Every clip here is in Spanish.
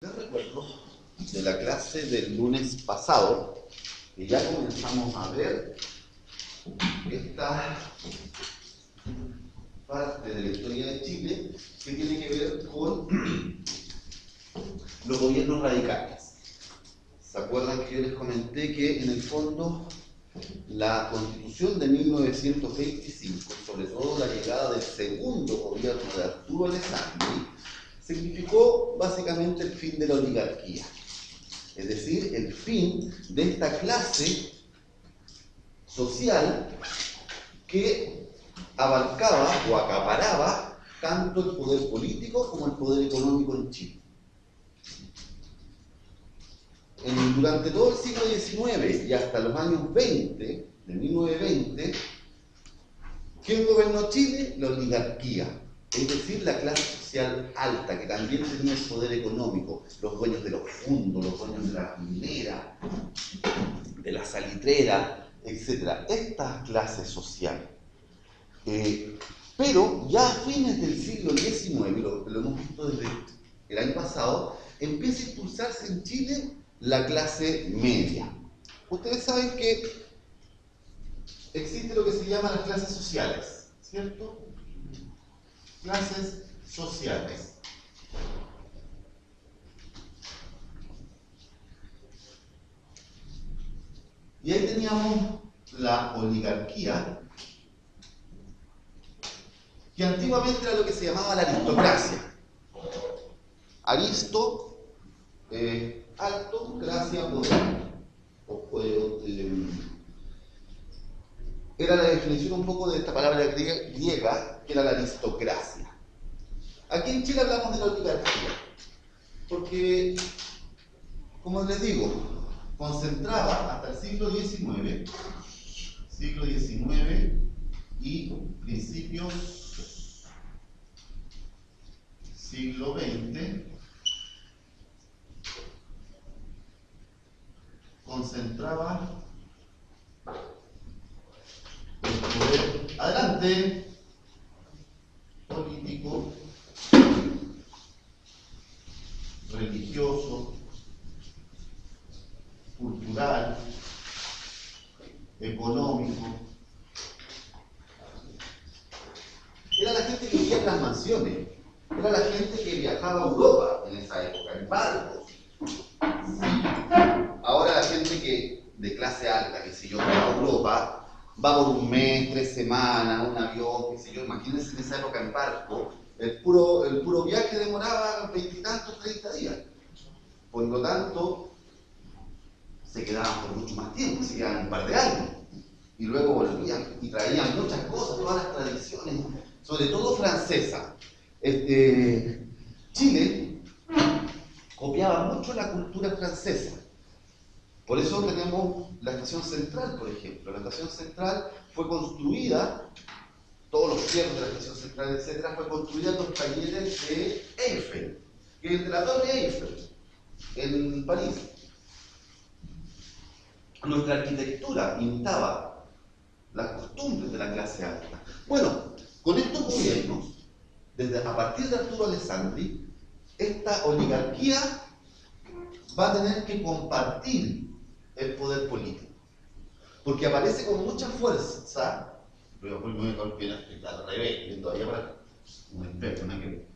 Yo recuerdo de la clase del lunes pasado que ya comenzamos a ver esta parte de la historia de Chile que tiene que ver con los gobiernos radicales. ¿Se acuerdan que yo les comenté que en el fondo la Constitución de 1925, sobre todo la llegada del segundo gobierno de Arturo Alessandri, significó básicamente el fin de la oligarquía, es decir, el fin de esta clase social que abarcaba o acaparaba tanto el poder político como el poder económico en Chile. Durante todo el siglo XIX y hasta los años 20, de 1920, ¿quién gobernó Chile? La oligarquía, es decir, la clase social alta, que también tenía el poder económico, los dueños de los fundos, los dueños de la minera, de la salitrera, etc. Esta clase social. Pero ya a fines del siglo XIX, lo hemos visto desde el año pasado, empieza a impulsarse en Chile la clase media. Ustedes saben que existe lo que se llama las clases sociales, ¿cierto? Clases sociales. Y ahí teníamos la oligarquía, que antiguamente era lo que se llamaba la aristocracia. Aristo, alto, gracia, poder. Era la definición un poco de esta palabra griega, que era la aristocracia. Aquí en Chile hablamos de la oligarquía, porque, como les digo, concentraba hasta el siglo XIX y principios siglo XX, concentraba el poder, adelante, político, religioso, cultural, económico. Era la gente que vivía en las mansiones, era la gente que viajaba a Europa en esa época, en barcos. Ahora la gente que de clase alta, que si yo va a Europa, va por un mes, 3 semanas, un avión, qué sé yo, imagínense en esa época en barco, el puro viaje demoraba 20 y tantos, 30 días. Por lo tanto, se quedaban por mucho más tiempo, se quedaban un par de años. Y luego volvían y traían muchas cosas, todas las tradiciones, sobre todo francesa. Chile copiaba mucho la cultura francesa. Por eso tenemos la estación central, por ejemplo. La estación central fue construida, todos los cierres de la estación central, etc., fue construida en los talleres de Eiffel, que es de la Torre Eiffel, en París. Nuestra arquitectura imitaba las costumbres de la clase alta. Bueno, con estos gobiernos, a partir de Arturo Alessandri, esta oligarquía va a tener que compartir el poder político, porque aparece con mucha fuerza. Voy a golpear al revés, todavía para un experto, ¿no? Que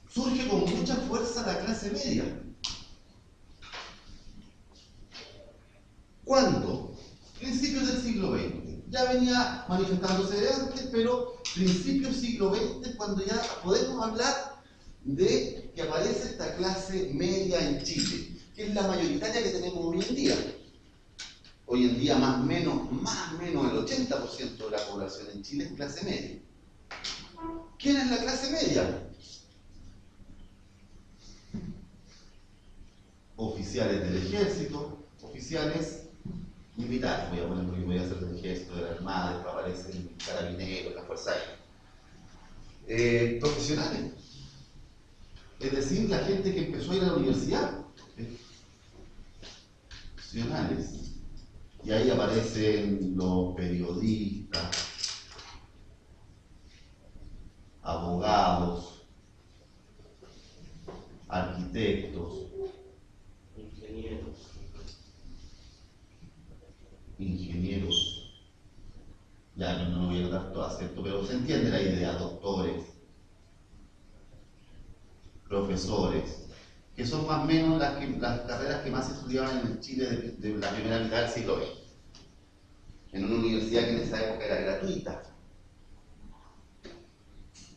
surge con mucha fuerza la clase media. ¿Cuándo? Principios del siglo XX. Ya venía manifestándose de antes, pero principios del siglo XX es cuando ya podemos hablar de que aparece esta clase media en Chile, que es la mayoritaria que tenemos hoy en día. Hoy en día más o menos el 80% de la población en Chile es clase media. ¿Quién es la clase media? Oficiales del ejército, oficiales militares, voy a poner porque voy a hacer del ejército, de la armada, después aparecen carabineros, la fuerza aérea. Profesionales, es decir, la gente que empezó a ir a la universidad, profesionales, y ahí aparecen los periodistas, abogados, arquitectos, ingenieros, ya no voy a dar todas, ¿cierto? Pero se entiende la idea, doctores, profesores, que son más o menos las carreras que más se estudiaban en Chile de la primera mitad del siglo XX, en una universidad que en esa época era gratuita.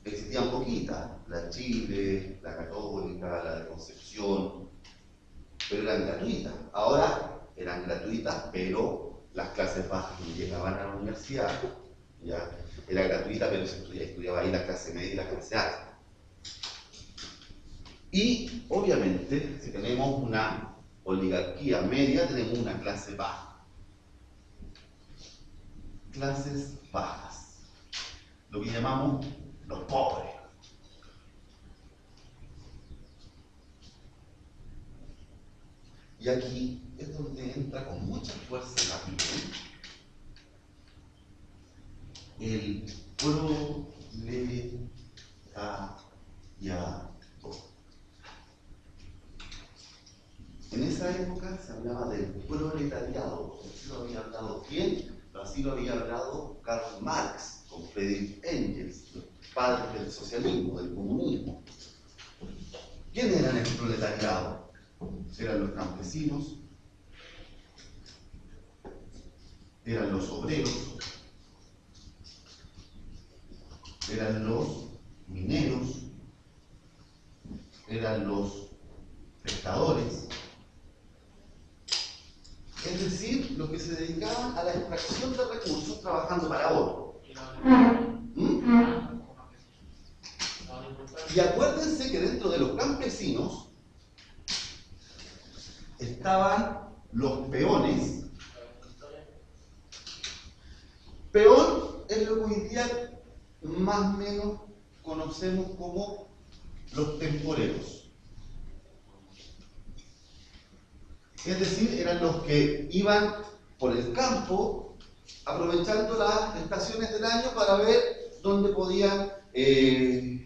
Existían poquitas, la Chile, la Católica, la de Concepción, pero eran gratuitas. Ahora eran gratuitas, pero las clases bajas no llegaban a la universidad. ¿Ya? Era gratuita, pero se estudiaba ahí la clase media y la clase alta. Y obviamente, si tenemos una oligarquía media, tenemos una clase baja. Clases bajas, lo que llamamos los pobres. Y aquí es donde entra con mucha fuerza la primera, el proletariado. En esa época se hablaba del proletariado. Así lo había hablado quién, pero así lo había hablado Karl Marx con Friedrich Engels, los padres del socialismo, del comunismo. ¿Quién eran el proletariado? Eran los campesinos, eran los obreros, eran los mineros, eran los pescadores, es decir, los que se dedicaban a la extracción de recursos trabajando para otro. Y acuérdense que dentro de los campesinos estaban los peones. Peón es lo que hoy día más o menos conocemos como los temporeros. Es decir, eran los que iban por el campo aprovechando las estaciones del año para ver dónde podían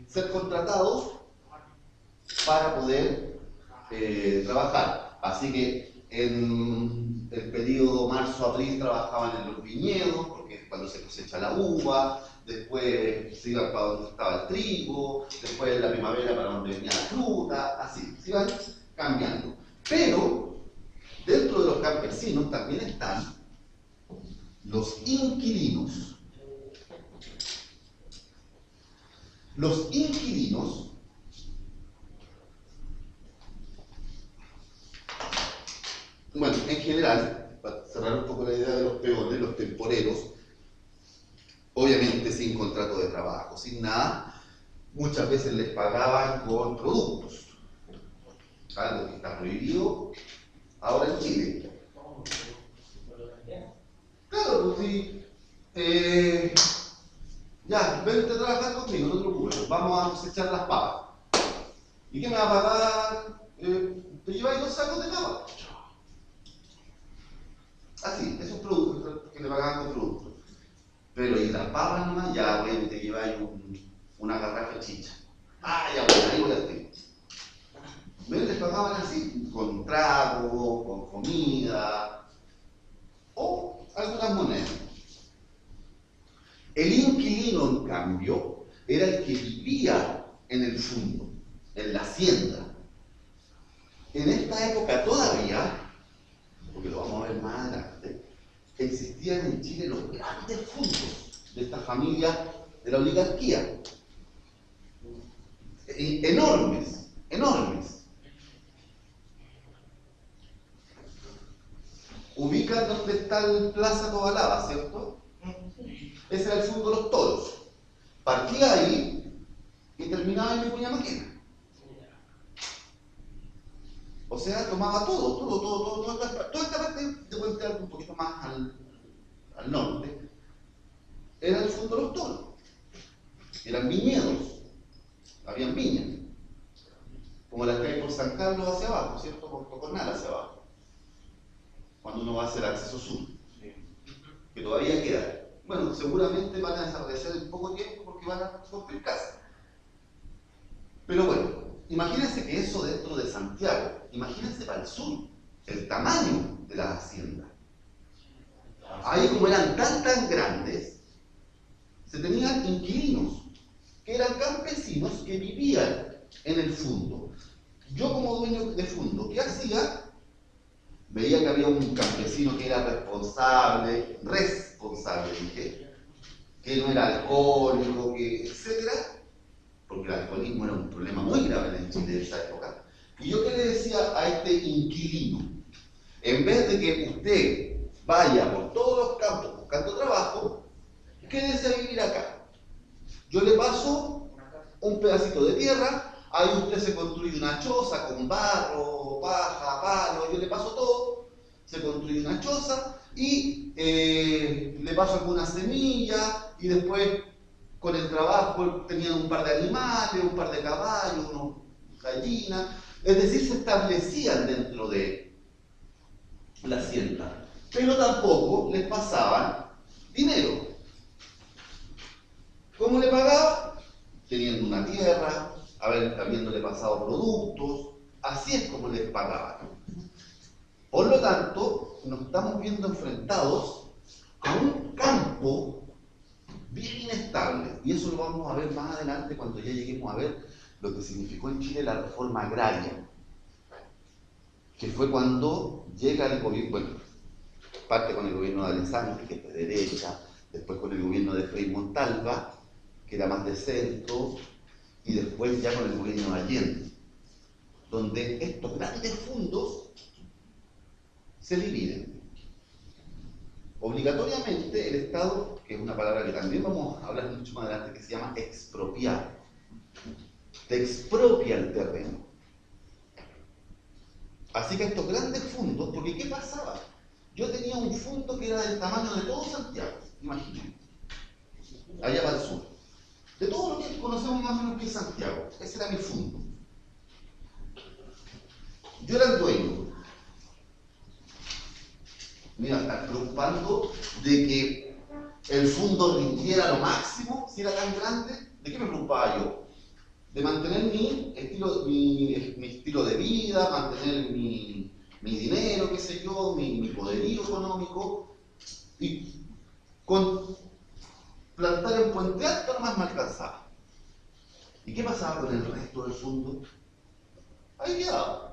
ser contratados para poder trabajar. Así que en el periodo marzo-abril trabajaban en los viñedos, porque es cuando se cosecha la uva, después se iban para donde estaba el trigo, después en la primavera para donde venía la fruta, así, se iban cambiando. Pero dentro de los campesinos también están los inquilinos. Los inquilinos bueno, en general, para cerrar un poco la idea de los peones, los temporeros, obviamente sin contrato de trabajo, sin nada, muchas veces les pagaban con productos, algo que está prohibido ahora en Chile. Claro, pues sí. Ya, vente a trabajar conmigo, no te preocupes, vamos a cosechar las papas. ¿Y qué me va a pagar? Te lleváis 2 sacos de papas. Así, esos productos que le pagaban con productos. Pero y las papas nomás, ya bueno, te lleváis una garrafa de chicha. Ah, ya bueno, ahí voy a hacer. ¿Ven? Les pagaban así, con trago, con comida, o algunas monedas. El inquilino, en cambio, era el que vivía en el fondo, en la hacienda. En esta época todavía, porque lo vamos a ver más adelante, existían en Chile los grandes fondos de esta familia de la oligarquía. Enormes, enormes. Ubican donde está el Plaza Tobalaba, ¿cierto? Ese era el fondo de los toros. Partía ahí y terminaba en Vicuña Maquena. O sea, tomaba toda esta parte de Puente Alto, un poquito más al norte, era el fondo de los toros. Eran viñedos, habían viñas, como las que hay por San Carlos hacia abajo, ¿cierto? Por Coconal hacia abajo, cuando uno va a hacer acceso sur, que todavía queda. Bueno, seguramente van a desaparecer en poco tiempo porque van a construir casas. Pero bueno, imagínense que eso dentro de Santiago, imagínense para el sur, el tamaño de las haciendas. Ahí como eran tan grandes, se tenían inquilinos, que eran campesinos que vivían en el fundo. Yo como dueño de fundo, ¿qué hacía? Veía que había un campesino que era responsable, dije, que no era alcohólico, que, etcétera, porque el alcoholismo era un problema muy grave en Chile de esa época. Y yo qué le decía a este inquilino, en vez de que usted vaya por todos los campos buscando trabajo, quédese a vivir acá. Yo le paso un pedacito de tierra, ahí usted se construye una choza con barro, paja, palo, yo le paso todo, se construye una choza y le paso alguna semilla y después con el trabajo tenían un par de animales, un par de caballos, unas gallinas, es decir, se establecían dentro de la hacienda, pero tampoco les pasaban dinero. ¿Cómo le pagaba? Teniendo una tierra, habiéndole pasado productos, así es como les pagaban. Por lo tanto, nos estamos viendo enfrentados a un campo bien inestable, y eso lo vamos a ver más adelante cuando ya lleguemos a ver lo que significó en Chile la reforma agraria, que fue cuando llega el gobierno, bueno, parte con el gobierno de Alessandri, que es de derecha, después con el gobierno de Frei Montalva, que era más de centro, y después ya con el gobierno de Allende, donde estos grandes fondos se dividen. Obligatoriamente el Estado, que es una palabra que también vamos a hablar mucho más adelante, que se llama expropiar. Te expropia el terreno. Así que estos grandes fondos, porque ¿qué pasaba? Yo tenía un fondo que era del tamaño de todo Santiago, imagínense, allá para el sur. De todo lo que conocemos más o menos que es Santiago, ese era mi fondo. Yo era el dueño. Mira, están preocupando de que el fondo rindiera lo máximo, si era tan grande. ¿De qué me preocupaba yo? De mantener mi estilo de vida, mantener mi dinero, qué sé yo, mi poderío económico, y con plantar en Puente Alto nomás me alcanzaba. ¿Y qué pasaba con el resto del fondo? Ahí quedaba.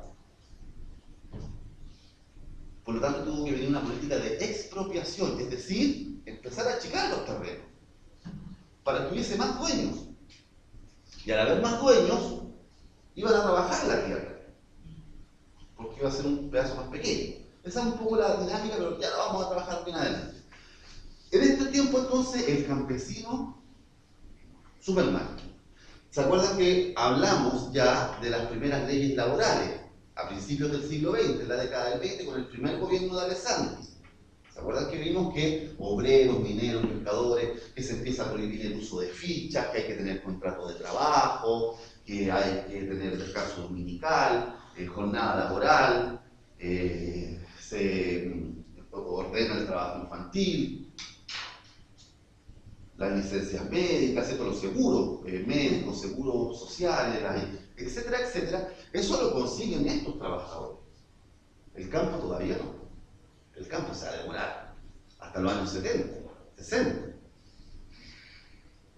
Por lo tanto, tuvo que venir una política de expropiación, es decir, empezar a achicar los terrenos, para que hubiese más dueños. Y al haber más dueños, iban a trabajar la tierra, porque iba a ser un pedazo más pequeño. Esa es un poco la dinámica, pero ya la vamos a trabajar bien adelante. En este tiempo, entonces, el campesino, súper mal. ¿Se acuerdan que hablamos ya de las primeras leyes laborales a principios del siglo XX, en la década del 20, con el primer gobierno de Alessandri? ¿Se acuerdan que vimos que obreros, mineros, pescadores, que se empieza a prohibir el uso de fichas, que hay que tener contrato de trabajo, que hay que tener descanso dominical, jornada laboral, se ordena el trabajo infantil, las licencias médicas, los seguros médicos, seguros sociales, etcétera, etcétera? Eso lo consiguen estos trabajadores. El campo todavía no. El campo se va a demorar hasta los años 70, 60.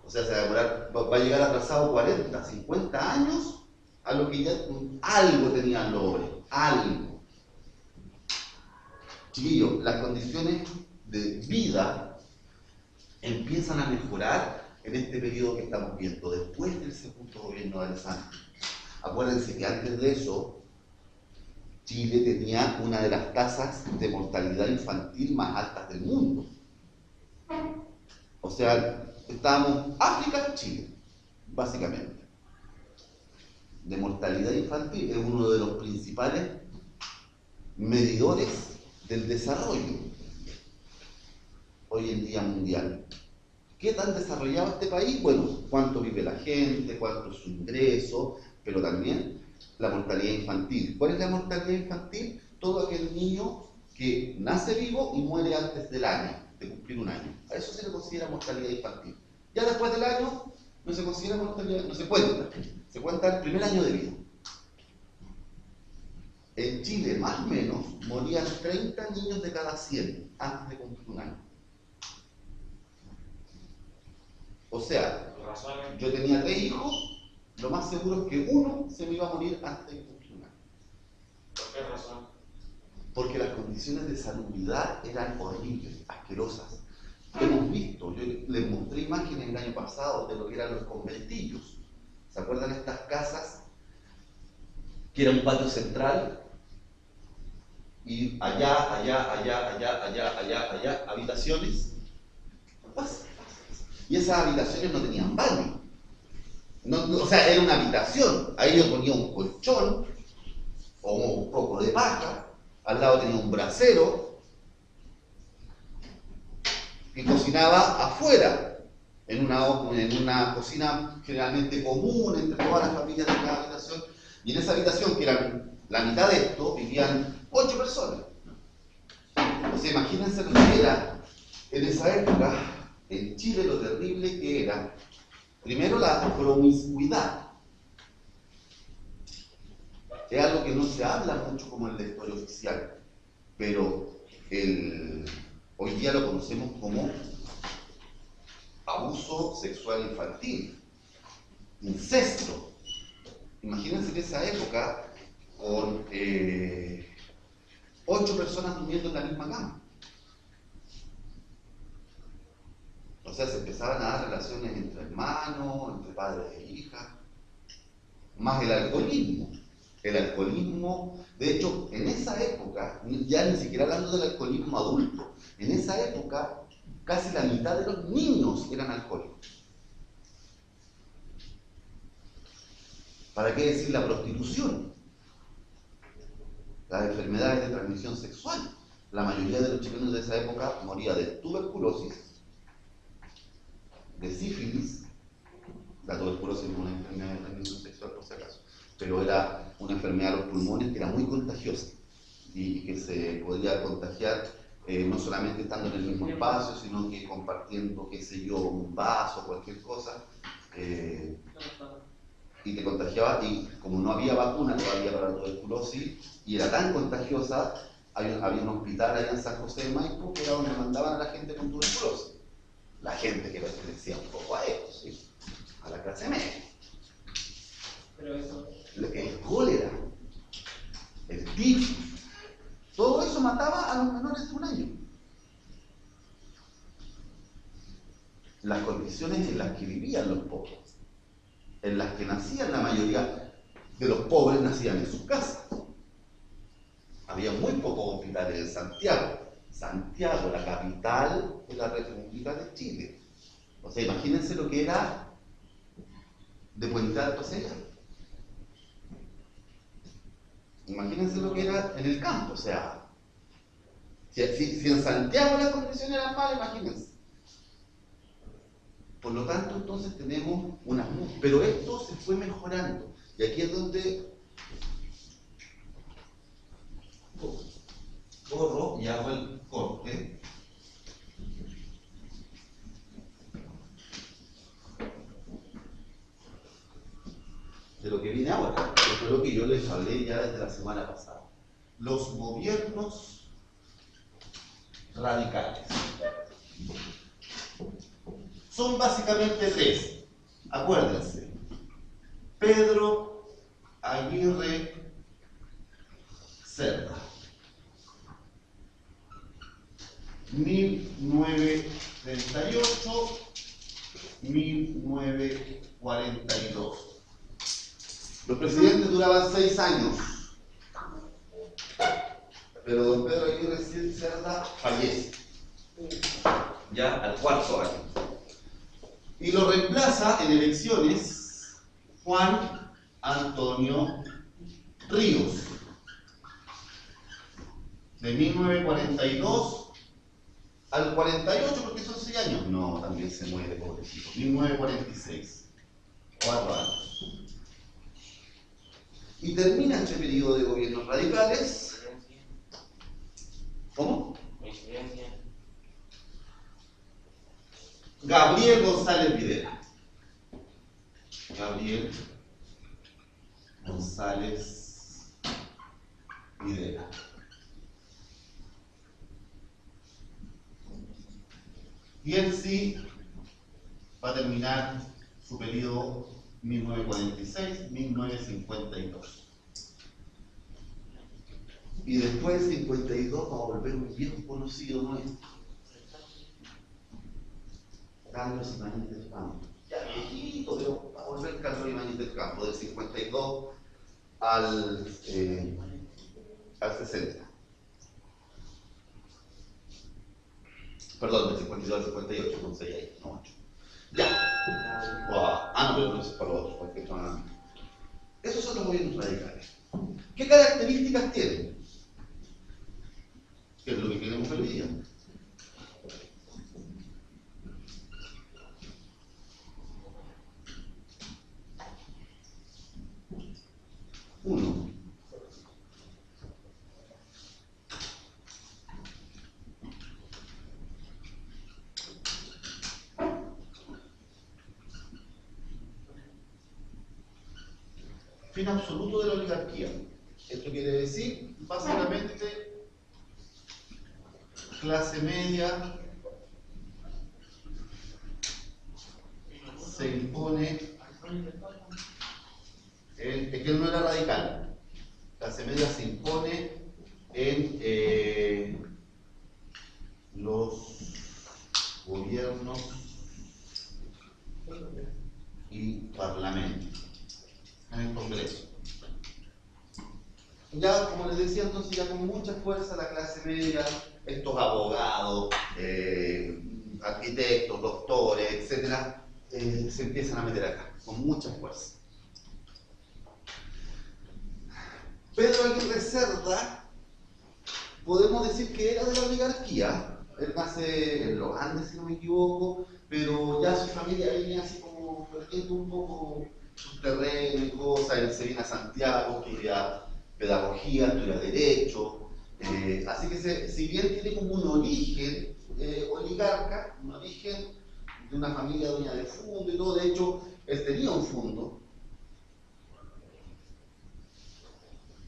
O sea, se va a demorar, va a llegar atrasado 40, 50 años a lo que ya algo tenían los obreros, algo. Chiquillos, las condiciones de vida empiezan a mejorar en este periodo que estamos viendo, después del segundo gobierno de Alessandri. Acuérdense que antes de eso, Chile tenía una de las tasas de mortalidad infantil más altas del mundo. O sea, estábamos África, Chile, básicamente. De mortalidad infantil es uno de los principales medidores del desarrollo hoy en día mundial. ¿Qué tan desarrollado este país? Bueno, cuánto vive la gente, cuánto es su ingreso, pero también la mortalidad infantil. ¿Cuál es la mortalidad infantil? Todo aquel niño que nace vivo y muere antes del año, de cumplir un año. A eso se le considera mortalidad infantil. Ya después del año No se considera mortalidad, no se cuenta. Se cuenta el primer año de vida. En Chile, más o menos, morían 30 niños de cada 100 antes de cumplir un año. O sea, yo tenía 3 hijos, lo más seguro es que uno se me iba a morir antes de cumplir un año. ¿Por qué razón? Porque las condiciones de salubridad eran horribles, asquerosas. Hemos visto, yo les mostré imágenes el año pasado de lo que eran los conventillos. ¿Se acuerdan estas casas? Que era un patio central y allá, habitaciones. Y esas habitaciones no tenían baño. O sea, era una habitación. Ahí yo ponía un colchón o un poco de paja. Al lado tenía un brasero y cocinaba afuera, en una cocina generalmente común entre todas las familias de cada habitación. Y en esa habitación, que eran la mitad de esto, vivían 8 personas. O sea, imagínense lo que era en esa época, en Chile, lo terrible que era. Primero, la promiscuidad. Es algo que no se habla mucho como en la historia oficial, pero hoy día lo conocemos como abuso sexual infantil, incesto. Imagínense en esa época con 8 personas durmiendo en la misma cama. O sea, se empezaban a dar relaciones entre hermanos, entre padres e hijas, más el alcoholismo. El alcoholismo, de hecho, en esa época, ya ni siquiera hablando del alcoholismo adulto, en esa época casi la mitad de los niños eran alcohólicos. ¿Para qué decir la prostitución? Las enfermedades de transmisión sexual. La mayoría de los chilenos de esa época moría de tuberculosis, de sífilis. La tuberculosis no es una enfermedad de transmisión sexual, por si acaso, pero era una enfermedad de los pulmones que era muy contagiosa y que se podía contagiar no solamente estando en el mismo espacio, sino que compartiendo, qué sé yo, un vaso, cualquier cosa, y te contagiaba, y como no había vacuna todavía para la tuberculosis, y era tan contagiosa, había un hospital allá en San José de Maipo que era donde mandaban a la gente con tuberculosis. La gente que pertenecía un poco a ellos, ¿sí? A la clase media. Pero eso... El cólera, el tifus, todo eso mataba a los menores de un año. Las condiciones en las que vivían los pobres, en las que nacían, la mayoría de los pobres nacían en sus casas. Había muy pocos hospitales en Santiago. Santiago, la capital de la República de Chile. O sea, imagínense lo que era de Puente Alto hacia allá. Imagínense lo que era en el campo. O sea, si en Santiago las condiciones eran malas, imagínense. Por lo tanto, entonces tenemos unas... Pero esto se fue mejorando. Y aquí es donde borro y hago el corte. De lo que viene ahora, que fue lo que yo les hablé ya desde la semana pasada. Los gobiernos radicales. Son básicamente 3. Acuérdense. Pedro Aguirre Cerda. 1938, 1942. Los presidentes duraban 6 años. Pero don Pedro Aguirre Cerda fallece. Ya al 4º año. Y lo reemplaza en elecciones Juan Antonio Ríos. De 1942 al 48, porque son 6 años. No, también se muere, pobrecito. 1946. 4 años. Y termina este periodo de gobiernos radicales. ¿Cómo? Gabriel González Videla. Gabriel González Videla. Y él sí va a terminar su periodo 1946-1952. Y después del 52 va a volver un viejo conocido nuestro, Carlos Ibáñez del Campo. Ya viejito, pero va a volver Carlos Ibáñez del Campo, del 52 al 60. Perdón, del 52 al 58, no 6 ahí, no 8. Ya. No, pero no es para los otros, porque son... Esos son los gobiernos radicales. ¿Qué características tienen? ¿Qué es lo que queremos ver hoy día? Uno, fin absoluto de la oligarquía. Esto quiere decir, básicamente, clase media se impone en, es que él no era radical, clase media se impone en los gobiernos y parlamentos, en el Congreso. Ya, como les decía, entonces ya con mucha fuerza la clase media, estos abogados, arquitectos, doctores, etcétera, se empiezan a meter acá, con mucha fuerza. Pedro Aguirre Cerda, podemos decir que era de la oligarquía. Él nace en los Andes, si no me equivoco, pero ya su familia venía así como perdiendo un poco sus terrenos y cosas. Él se viene a Santiago, estudia pedagogía, estudia derecho. Así que si bien tiene como un origen oligarca, un origen de una familia dueña de fondo y todo, de hecho, él tenía un fondo.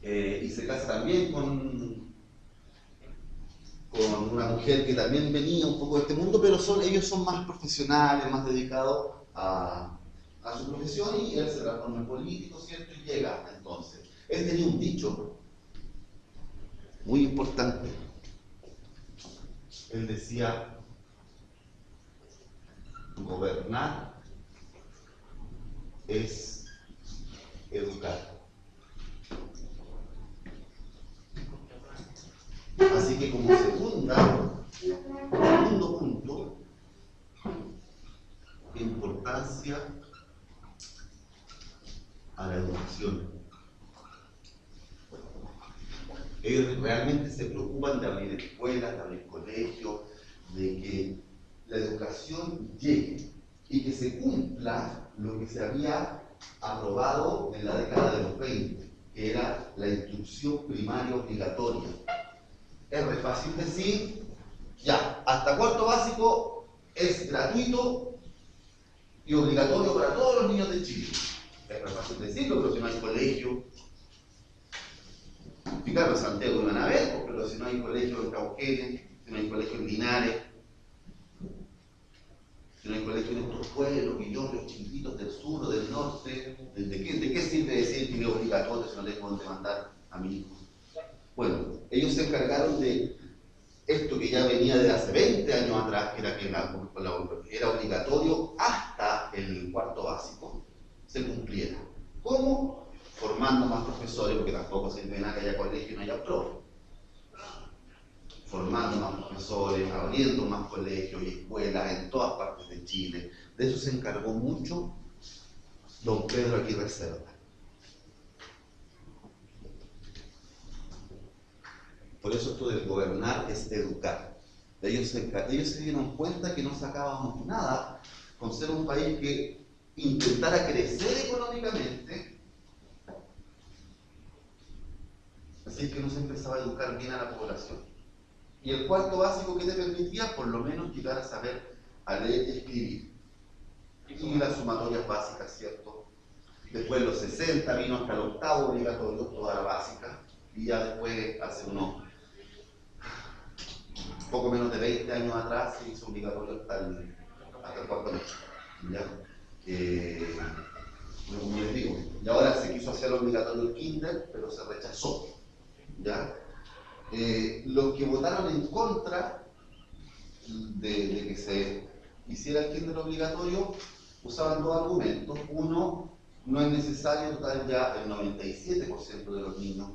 Y se casa también con una mujer que también venía un poco de este mundo, pero ellos son más profesionales, más dedicados a su profesión, y él se transforma en político, ¿cierto? Y llega entonces. Él tenía un dicho muy importante. Él decía: gobernar es educar. Así que como segundo punto, importancia a la educación. Ellos realmente se preocupan de abrir escuelas, de abrir colegios, de que la educación llegue y que se cumpla lo que se había aprobado en la década de los 20, que era la instrucción primaria obligatoria. Es re fácil decir, ya, hasta cuarto básico es gratuito y obligatorio para todos los niños de Chile. Es re fácil decirlo, pero si no hay colegio, y claro, en Santiago iban a ver, pero si no hay colegio en Cauquenes, si no hay colegio en Linares, si no hay colegio en estos pueblos, Villorrios, chiquitos del sur o del norte, ¿de qué sirve decir que es obligatorio si no tengo dónde mandar a mi hijo? Bueno, ellos se encargaron de esto que ya venía de hace 20 años atrás, que era que era obligatorio hasta el cuarto básico, se cumpliera. ¿Cómo? Formando más profesores, porque tampoco sirve nada que haya colegio y no haya profe. Formando más profesores, abriendo más colegios y escuelas en todas partes de Chile. De eso se encargó mucho don Pedro Aguirre Cerda. Por eso esto del gobernar es educar. Ellos se dieron cuenta que no sacábamos nada con ser un país que intentara crecer económicamente, así que no se empezaba a educar bien a la población. Y el cuarto básico que te permitía, por lo menos, llegar a saber a leer y escribir. Y las sumatorias básicas, ¿cierto? Después en los 60 vino hasta el octavo obligatorio, toda la básica, y ya después, hace unos poco menos de 20 años atrás, se hizo obligatorio hasta el cuarto medio. ¿Ya? Como les digo, y ahora se quiso hacer obligatorio el kinder, pero se rechazó. ¿Ya? Los que votaron en contra de que se hiciera el kinder obligatorio usaban dos argumentos. Uno, no es necesario, total, ya el 97% de los niños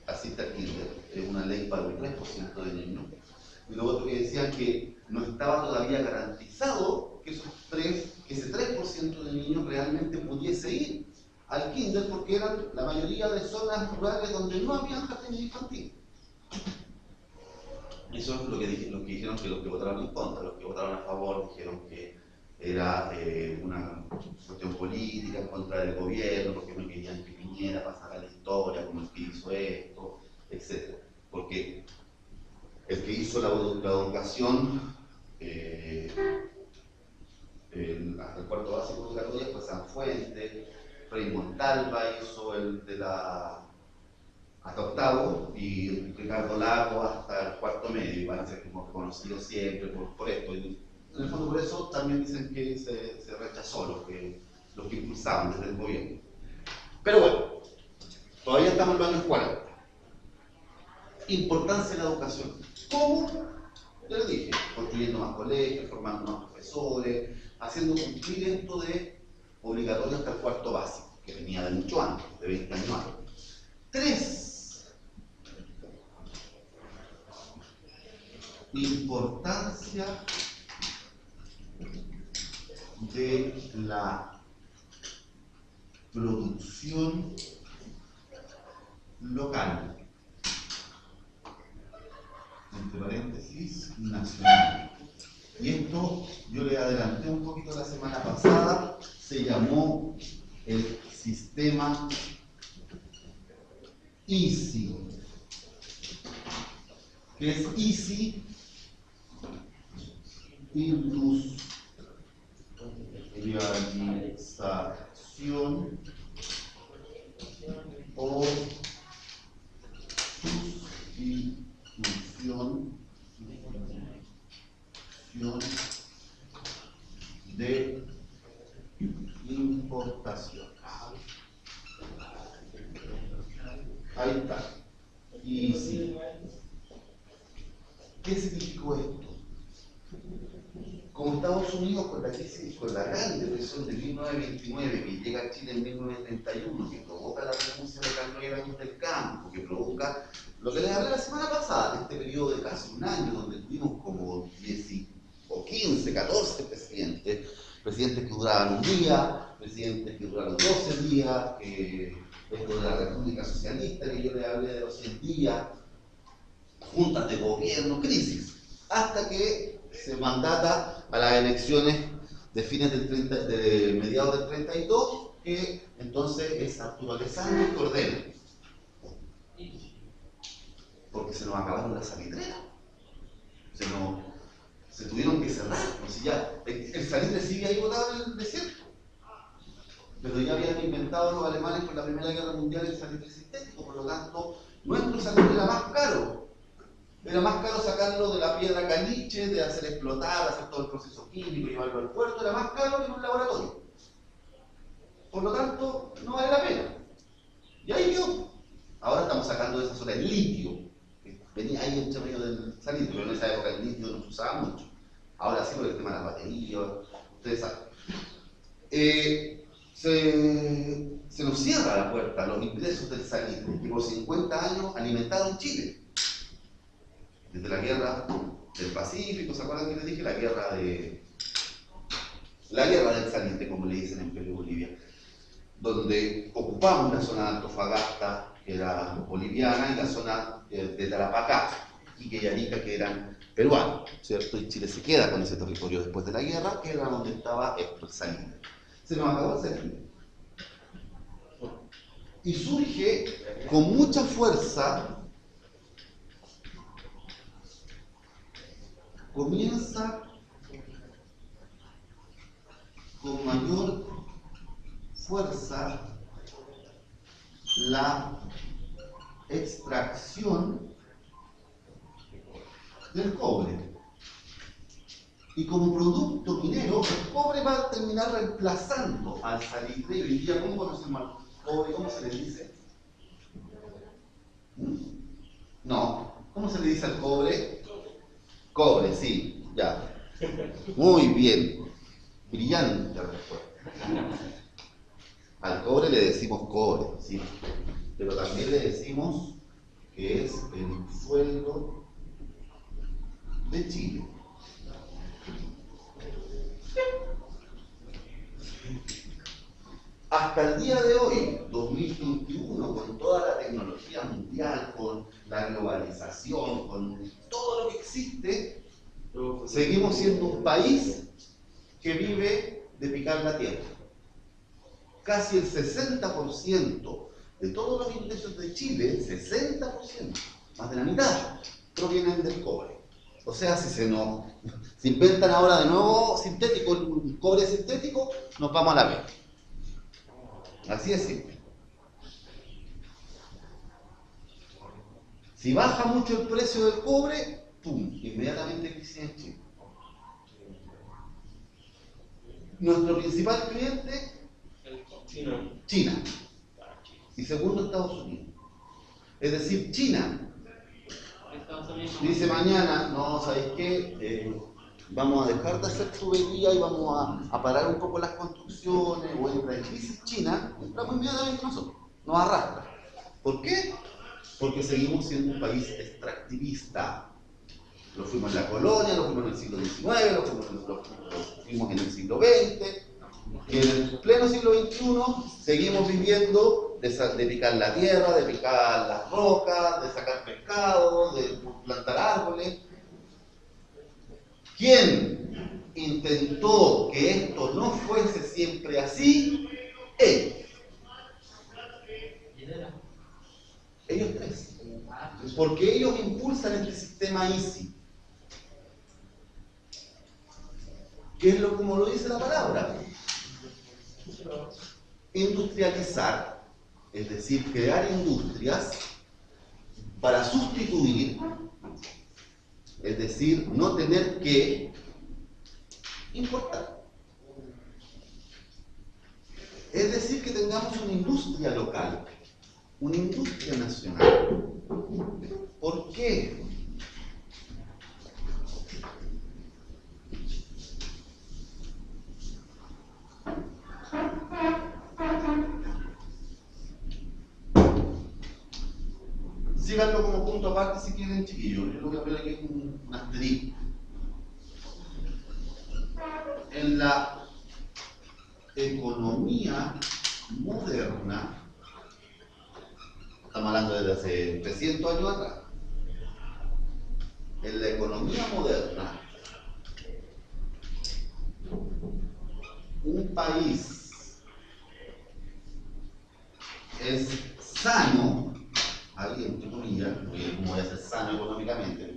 asiste al kinder, es una ley para el 3% de niños. Y lo otro que decían que no estaba todavía garantizado que ese 3% de niños realmente pudiese ir al kinder, porque eran la mayoría de zonas rurales donde no había jardines infantiles. Eso es lo que dijeron que los que votaron en contra. Los que votaron a favor dijeron que era una cuestión política en contra del gobierno, porque no querían que viniera, pasara la historia, como el que hizo esto, etc. Porque el que hizo la educación hasta el cuarto básico obligatorio fue Sanfuentes, Frei Montalva hizo el de hasta octavo, y Ricardo Lago hasta el cuarto medio, y van a ser como conocidos siempre por esto. Y en el fondo por eso también dicen que se rechazó los que impulsaban desde el gobierno. Pero bueno, todavía estamos en los años 40. Importancia en la educación. ¿Cómo? Ya lo dije, construyendo más colegios, formando más profesores, haciendo cumplir esto de obligatorio hasta el cuarto básico, que venía de mucho antes, de 20 años antes. 3. Importancia de la producción local, entre paréntesis, nacional. Y esto yo le adelanté un poquito la semana pasada, se llamó el sistema ISI. ¿Qué es ISI? Industrialización o sustitución de importación. Ahí está. Y sí. ¿Qué significó esto? Como Estados Unidos, con la crisis, con la gran depresión de 1929, que llega a Chile en 1931, que provoca la renuncia de Carlos Ibáñez del Campo, que provoca lo que les hablé la semana pasada, este periodo de casi un año, donde tuvimos como 10 o 15, 14 presidentes que duraban un día, presidentes que duraron 12 días, esto de la República Socialista, que yo les hablé de los 100 días, juntas de gobierno, crisis, hasta que se mandata a las elecciones de de mediados del 32, que entonces es Arturo Alessandri y Cordero, porque se nos acabaron las salitreras, se tuvieron que cerrar, pues ya, el salitre sigue ahí botado en el desierto, pero ya habían inventado los alemanes por la Primera Guerra Mundial el salitre sintético, por lo tanto, nuestro salitre era más caro. Era más caro sacarlo de la piedra caliche, de hacer explotar, hacer todo el proceso químico, llevarlo al puerto, era más caro que en un laboratorio. Por lo tanto, no vale la pena. Y ahí quedó. Ahora estamos sacando de esa zona el litio, que venía ahí entre medio del salitre, pero en esa época el litio no se usaba mucho. Ahora sí, por el tema de las baterías, ustedes saben. Se nos cierra la puerta a los ingresos del salitre, que por 50 años alimentaron Chile. Desde la guerra del Pacífico, ¿se acuerdan que les dije? La guerra del salitre, como le dicen en Perú y Bolivia, donde ocupamos la zona de Antofagasta, que era boliviana, y la zona de Tarapacá, Iquique y Arica, que eran peruanos, ¿cierto? Y Chile se queda con ese territorio después de la guerra, que era donde estaba el salitre. Se nos acabó el salitre. Y surge con mucha fuerza, comienza con mayor fuerza la extracción del cobre. Y como producto minero, el cobre va a terminar reemplazando al salitre. Y hoy día, ¿cómo conocemos al cobre? ¿Cómo se le dice? No. ¿Cómo se le dice al cobre? Cobre, sí, ya. Muy bien. Brillante respuesta. Al cobre le decimos cobre, sí. Pero también le decimos que es el sueldo de Chile. Hasta el día de hoy, 2021, con toda la tecnología mundial, con la globalización, con todo lo que existe, seguimos siendo un país que vive de picar la tierra. Casi el 60% de todos los ingresos de Chile, 60%, más de la mitad, provienen del cobre. O sea, si se inventan ahora de nuevo sintético, un cobre sintético, nos vamos a la vez. Así es simple. Si baja mucho el precio del cobre, ¡pum!, inmediatamente crisis en Chile. Nuestro principal cliente, China. Y segundo, Estados Unidos. Es decir, China dice mañana, no, ¿sabéis qué? Vamos a dejar de hacer tubería y vamos a parar un poco las construcciones, o entra en crisis China, entramos inmediatamente nosotros, nos arrastra. ¿Por qué? Porque seguimos siendo un país extractivista. Lo fuimos en la colonia, lo fuimos en el siglo XIX, lo fuimos en el siglo XX, y en el pleno siglo XXI seguimos viviendo de picar la tierra, de picar las rocas, de sacar pescado, de plantar árboles. ¿Quién intentó que esto no fuese siempre así? Ellos. Ellos tres. Porque ellos impulsan este sistema easy. ¿Qué es como lo dice la palabra? Industrializar, es decir, crear industrias para sustituir, es decir, no tener que importar. Es decir, que tengamos una industria local, una industria nacional. ¿Por qué? Síganlo como punto aparte si quieren, chiquillos. Yo lo voy a poner aquí un asterisco. En la economía moderna, estamos hablando desde hace 300 años atrás, en la economía moderna, un país es sano, ahí entre comillas, porque como voy a ser sano económicamente,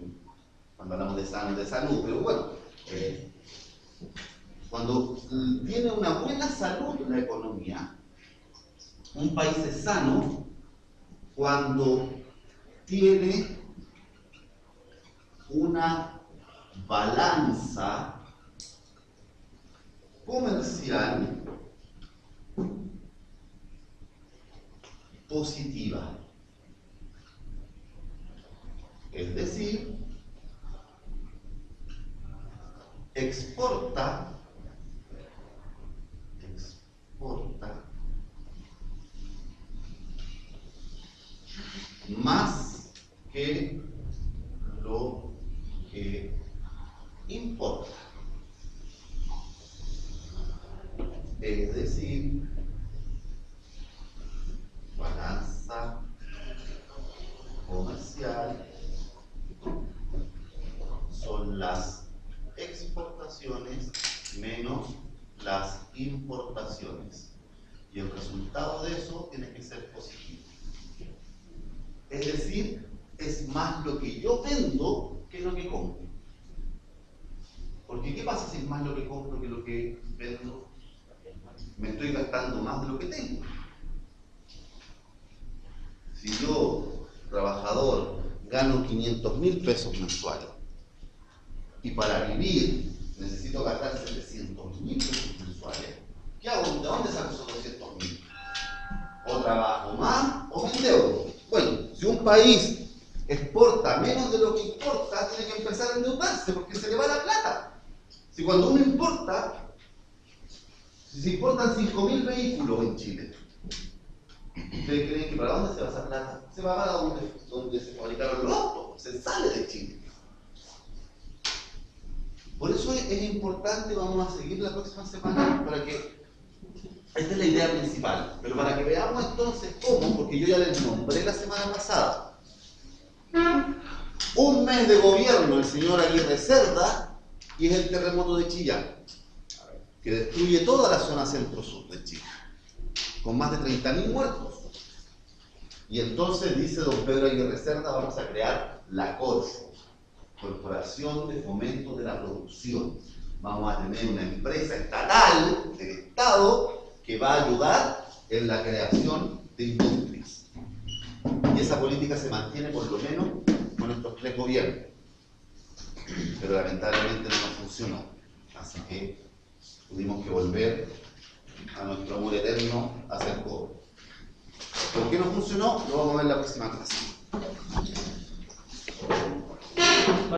cuando hablamos de sano y de salud, pero bueno, cuando tiene una buena salud la economía, un país es sano cuando tiene una balanza comercial positiva. Es decir, exporta más que lo que importa. Es decir, balanza comercial son las exportaciones menos las importaciones. Y el resultado de eso tiene que ser positivo. Es decir, es más lo que yo vendo que lo que compro. Porque ¿qué pasa si es más lo que compro que lo que vendo? me estoy gastando más de lo que tengo. Si yo, trabajador, gano 500.000 pesos mensuales y para vivir necesito gastar 700.000 pesos mensuales, ¿qué hago? ¿De dónde saco esos 200.000? O trabajo más o me endeudo. Bueno, si un país exporta menos de lo que importa, tiene que empezar a endeudarse porque se le va la plata. Si cuando uno importa, si se importan 5.000 vehículos en Chile, ¿ustedes creen que para dónde se va esa plata? Se va para donde se fabricaron los autos, se sale de Chile. Por eso es importante, vamos a seguir la próxima semana para que, esta es la idea principal, pero para que veamos entonces cómo, porque yo ya les nombré la semana pasada, un mes de gobierno el señor Aguirre Cerda y es el terremoto de Chillán, que destruye toda la zona centro-sur de Chile, con más de 30.000 muertos. Y entonces dice don Pedro Aguirre Cerda, vamos a crear la Corfo, Corporación de Fomento de la Producción. Vamos a tener una empresa estatal del Estado que va a ayudar en la creación de industrias. Y esa política se mantiene por lo menos con estos 3 gobiernos. Pero lamentablemente no funcionó. Así que tuvimos que volver a nuestro amor eterno a hacer cobro. ¿Por qué no funcionó? Lo vamos a ver en la próxima clase.